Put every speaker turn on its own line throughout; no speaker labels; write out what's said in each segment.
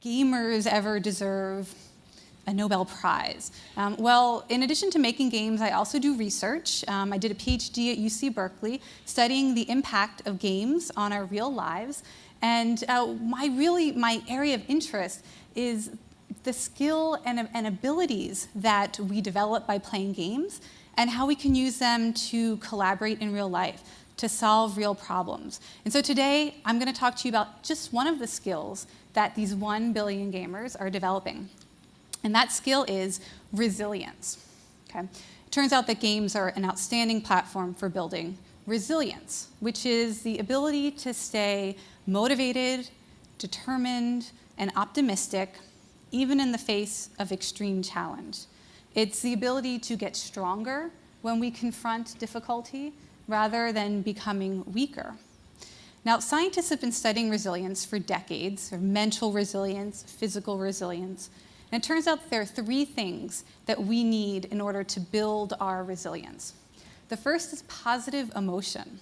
gamers ever deserve a Nobel Prize? Well, in addition to making games, I also do research. I did a PhD at UC Berkeley studying the impact of games on our real lives. And my area of interest is the skill and abilities that we develop by playing games and how we can use them to collaborate in real life, to solve real problems. And so today, I'm going to talk to you about just one of the skills that these 1 billion gamers are developing. And that skill is resilience. Okay? It turns out that games are an outstanding platform for building resilience, which is the ability to stay motivated, determined, and optimistic, even in the face of extreme challenge. It's the ability to get stronger when we confront difficulty, rather than becoming weaker. Now, scientists have been studying resilience for decades, or mental resilience, physical resilience, and it turns out that there are 3 things that we need in order to build our resilience. The first is positive emotion.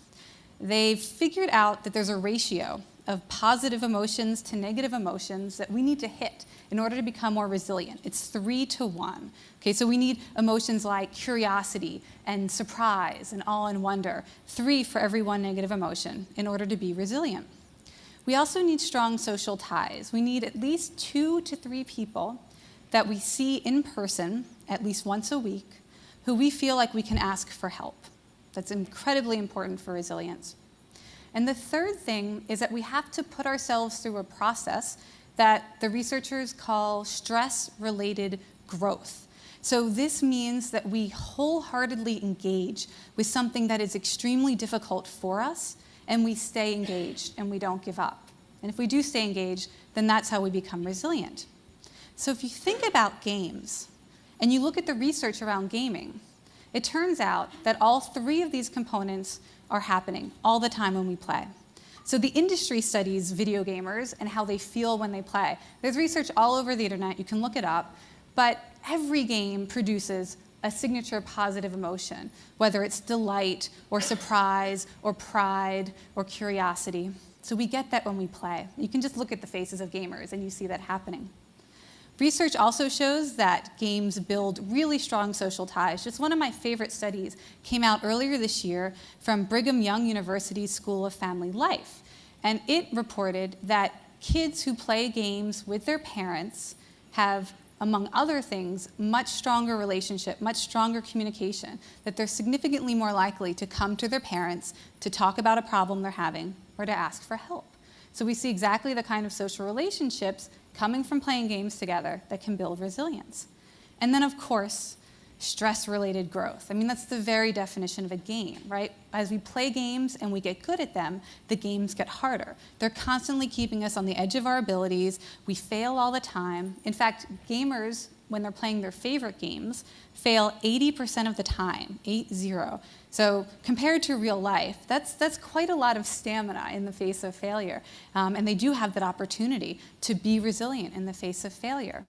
They've figured out that there's a ratio of positive emotions to negative emotions that we need to hit in order to become more resilient. It's 3 to 1. Okay, so we need emotions like curiosity and surprise and awe and wonder, 3 for every 1 negative emotion in order to be resilient. We also need strong social ties. We need at least 2 to 3 people that we see in person at least once a week who we feel like we can ask for help. That's incredibly important for resilience. And the third thing is that we have to put ourselves through a process that the researchers call stress-related growth. So this means that we wholeheartedly engage with something that is extremely difficult for us, and we stay engaged and we don't give up. And if we do stay engaged, then that's how we become resilient. So if you think about games and you look at the research around gaming, it turns out that all 3 of these components are happening all the time when we play. So the industry studies video gamers and how they feel when they play. There's research all over the internet, you can look it up, but every game produces a signature positive emotion, whether it's delight or surprise or pride or curiosity. So we get that when we play. You can just look at the faces of gamers and you see that happening. Research also shows that games build really strong social ties. Just one of my favorite studies came out earlier this year from Brigham Young University's School of Family Life. And it reported that kids who play games with their parents have, among other things, much stronger relationship, much stronger communication, that they're significantly more likely to come to their parents to talk about a problem they're having or to ask for help. So we see exactly the kind of social relationships coming from playing games together that can build resilience. And then, of course, stress-related growth. I mean, that's the very definition of a game, right? As we play games and we get good at them, the games get harder. They're constantly keeping us on the edge of our abilities. We fail all the time. In fact, gamers, when they're playing their favorite games, fail 80% of the time, 80. So compared to real life, that's quite a lot of stamina in the face of failure. And they do have that opportunity to be resilient in the face of failure.